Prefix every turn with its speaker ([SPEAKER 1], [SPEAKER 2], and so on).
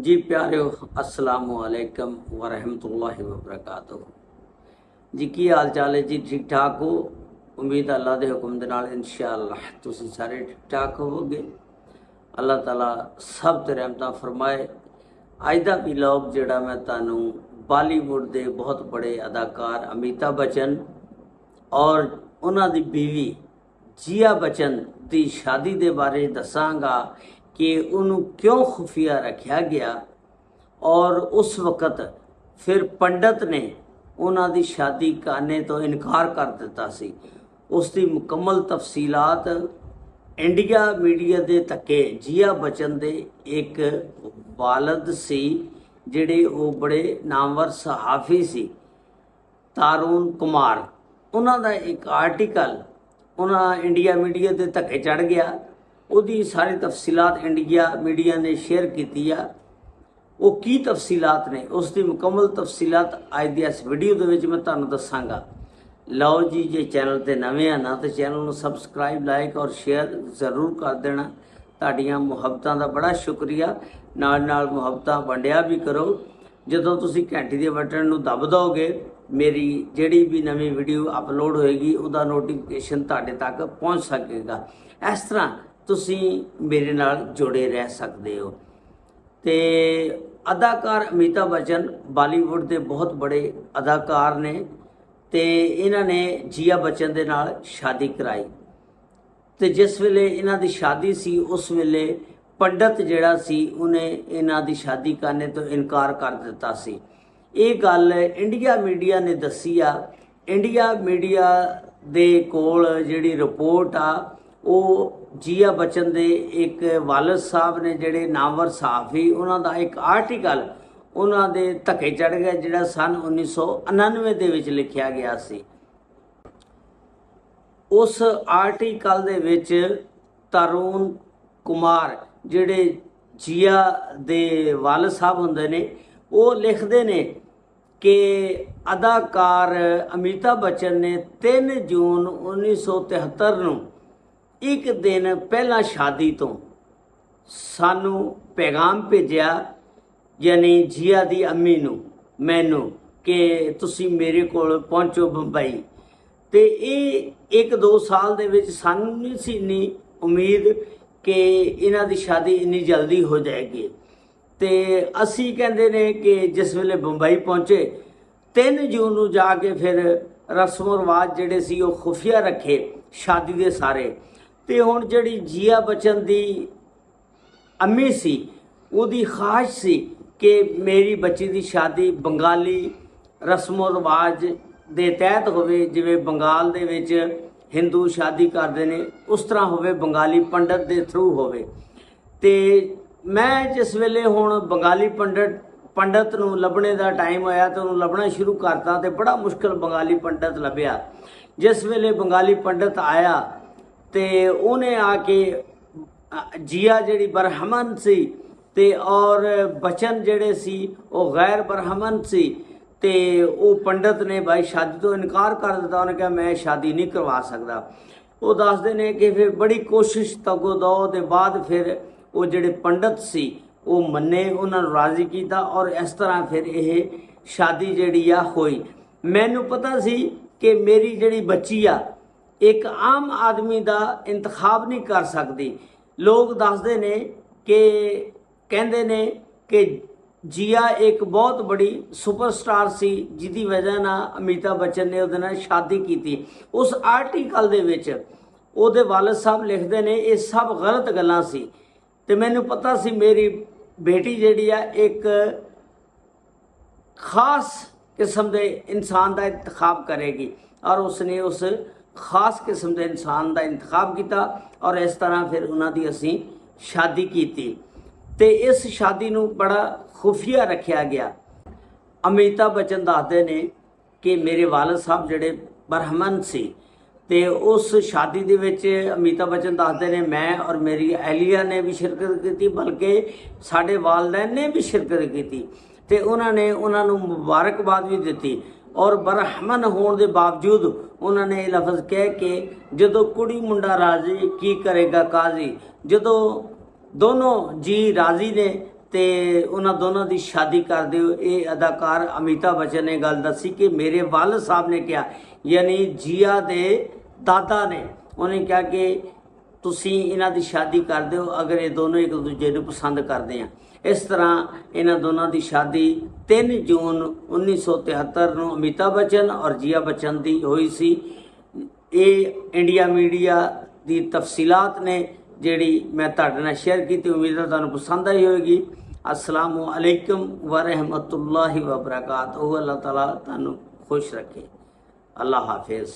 [SPEAKER 1] जी प्यारे अस्सलामु अलैकुम वरहमतुल्लाहि वबरकातुहू जी। की हाल चाल है जी? ठीक ठाक हो? उम्मीद अल्लाह के हुक्म दे नाल इंशाअल्लाह तुसीं सारे ठीक ठाक होवोगे। अल्लाह ताला सब ते रहमतां फरमाए। अज दा व्लॉग जिहड़ा मैं तुहानूं बॉलीवुड के बहुत बड़े अदाकार अमिताभ बच्चन और उन्हां दी बीवी जिया बच्चन की शादी के बारे दसांगा कि उन्होंने क्यों खुफिया रखा गया और उस वक़्त फिर पंडित ने उन्हां दी शादी करने तो इनकार कर दिता सी। उसकी मुकम्मल तफसीलात इंडिया मीडिया के धक्के जिया बच्चन दे एक वालद सी जिहड़े वो बड़े नामवर सहाफ़ी सी तारून कुमार, उन्हां दा एक आर्टिकल उन्हां इंडिया मीडिया के धक्के चढ़ गया। उसकी सारी तफसीलात इंडिया मीडिया ने शेयर की आ। वो की तफसीलात ने उसकी मुकम्मल तफसीलात अज की इस वीडियो के विच मैं तुहानूं दसांगा। लो जी, जे चैनल ते नवे ना तो चैनल को सबसक्राइब लाइक और शेयर जरूर कर देना। तुहाडीआं मुहब्बतां दा बड़ा शुक्रिया। नाल नाल मुहब्बतां वंडिया भी करो। जदों तुसीं घंटी दे बटन नूं दब दोगे मेरी जिहड़ी भी नवी वीडियो अपलोड होएगी उसका नोटिफिकेशन तुहाडे तक पहुँच सकेगा। इस तरह तुसीं मेरे नाल जुड़े रह सकते हो। तो अदाकार अमिताभ बच्चन बॉलीवुड के बहुत बड़े अदाकार ने ते इन्हां ने जिया बच्चन दे नाल शादी कराई। तो जिस वेले इन्हां दी शादी सी उस वेले पंडित जिहड़ा सी उन्हें इन्हां दी शादी करने तो इनकार कर दिता सी। ये गल इंडिया मीडिया ने दसी आ। इंडिया मीडिया दे कोल जिहड़ी रिपोर्ट आ वो जिया बच्चन दे एक वालद साहब ने जिहड़े नामवर सहाफ़ी उन्हां दा एक आर्टिकल उन्हां दे धक्के चढ़ गया जिहड़ा सन 1999 दे विच लिखिया गया सी। उस आर्टिकल दे विच तारून कुमार जिहड़े जिया दे वालद साहब हुंदे ने वो लिखदे ने कि अदाकार अमिताभ बच्चन ने 3 जून 1973 नूं एक दिन पहला शादी तो सानू पैगाम भेजा, यानी जिया दी अम्मी नू मैनू कि तुसी मेरे कोल पहुँचो बंबई। तो ये 1-2 साल दे विच सानू नहीं सी इन्नी उम्मीद कि इन्हां दी शादी इन्नी जल्दी हो जाएगी। तो असी कहंदे ने कि जिस वेले बंबई पहुँचे 3 जून नू जाके फिर रस्मों रिवाज जिहड़े सी वो खुफिया रखे शादी दे सारे। तो हुण जिहड़ी जिया बच्चन दी अम्मी सी उहदी ख्वाहिश सी कि मेरी बच्ची दी शादी बंगाली रस्मों रिवाज दे तहत होवे, जिवें बंगाल दे विच हिंदू शादी करदे ने उस तरह होवे, बंगाली पंडित दे थ्रू होवे। ते मैं जिस वेले हुण बंगाली पंडित नूं लभणे दा टाइम होया तो उन्हूं लभना शुरू करता तो बड़ा मुश्किल बंगाली पंडित लभ्या। जिस वेले बंगाली पंडित आया तो उन्हें आके जिया जिहड़ी बरहमन सी ते और बच्चन जिहड़े सी वो गैर बरहमन सी। ते वो पंडित ने भाई शादी तो इनकार कर दिता। उन्हें कहा मैं शादी नहीं करवा सकता। वो दसदे ने कि फिर बड़ी कोशिश तगो दो के बाद फिर वो जिहड़े पंडित सी वो मन्ने, उन्होंने राजी किया और इस तरह फिर यह शादी जिहड़ी आ होई। मैनू पता सी कि मेरी जिहड़ी बच्ची आ एक आम आदमी का इंतखाब नहीं कर सकती। लोग दसदे ने कि कहंदे ने कि जिया एक बहुत बड़ी सुपरस्टार सी जिदी वजह ना अमिताभ बच्चन ने उहदे नाल शादी की। उस आर्टिकल दे विच उहदे वालद साहब लिखते ने ये सब गलत गल्लां सी। ते मैनू पता सी मेरी बेटी जिहड़ी आ एक खास किस्म के इंसान का इंतखाब करेगी और उसने उस खास किस्म के इंसान का इंतखाब किया और इस तरह फिर उन्होंने असी शादी की। तो इस शादी नूं बड़ा खुफिया रखा गया। अमिताभ बच्चन दसदे ने कि मेरे वालद साहब जिहड़े बरहमन सी ते उस शादी दे विच अमिताभ बच्चन दसदे ने मैं और मेरी अहलिया ने भी शिरकत की, बल्कि साडे वालदैन ने भी शिरकत की। तो उन्होंने उन्होंने मुबारकबाद भी दी और बरहमन होने के बावजूद उन्होंने लफज कह के जदों कुड़ी मुंडा राजी की करेगा काजी, जदों दोनों जी राजी ने ਤੇ ਉਹਨਾਂ ਦੋਨਾਂ ਦੀ ਸ਼ਾਦੀ ਕਰ ਦਿਓ। ਇਹ ਅਦਾਕਾਰ ਅਮਿਤਾਭ ਬੱਚਨ ਨੇ ਗੱਲ ਦੱਸੀ ਕਿ ਮੇਰੇ ਵਾਲਦ ਸਾਹਿਬ ਨੇ ਕਿਹਾ, ਯਾਨੀ ਜੀਆ ਦੇ ਦਾਦਾ ਨੇ, ਉਹਨੇ ਕਿਹਾ ਕਿ ਤੁਸੀਂ ਇਹਨਾਂ ਦੀ ਸ਼ਾਦੀ ਕਰ ਦਿਓ ਅਗਰ ਇਹ ਦੋਨੋਂ ਇੱਕ ਦੂਜੇ ਨੂੰ ਪਸੰਦ ਕਰਦੇ ਆ। ਇਸ ਤਰ੍ਹਾਂ ਇਹਨਾਂ ਦੋਨਾਂ ਦੀ ਸ਼ਾਦੀ 3 ਜੂਨ 1973 ਨੂੰ ਅਮਿਤਾਭ ਬੱਚਨ ਔਰ ਜੀਆ ਬੱਚਨ ਦੀ ਹੋਈ ਸੀ। ਇਹ ਇੰਡੀਆ ਮੀਡੀਆ ਦੀ ਤਫਸੀਲਾਤ ਨੇ ਜਿਹੜੀ ਮੈਂ ਤੁਹਾਡੇ ਨਾਲ ਸ਼ੇਅਰ ਕੀਤੀ। ਉਮੀਦ ਹੈ ਤੁਹਾਨੂੰ ਪਸੰਦ ਆਈ ਹੋਵੇਗੀ। अस्सलामु अलैकुम व रहमतुल्लाहि व बरकातहू। अल्लाह ताला ਤੁਹਾਨੂੰ खुश रखे। अल्लाह हाफिज़।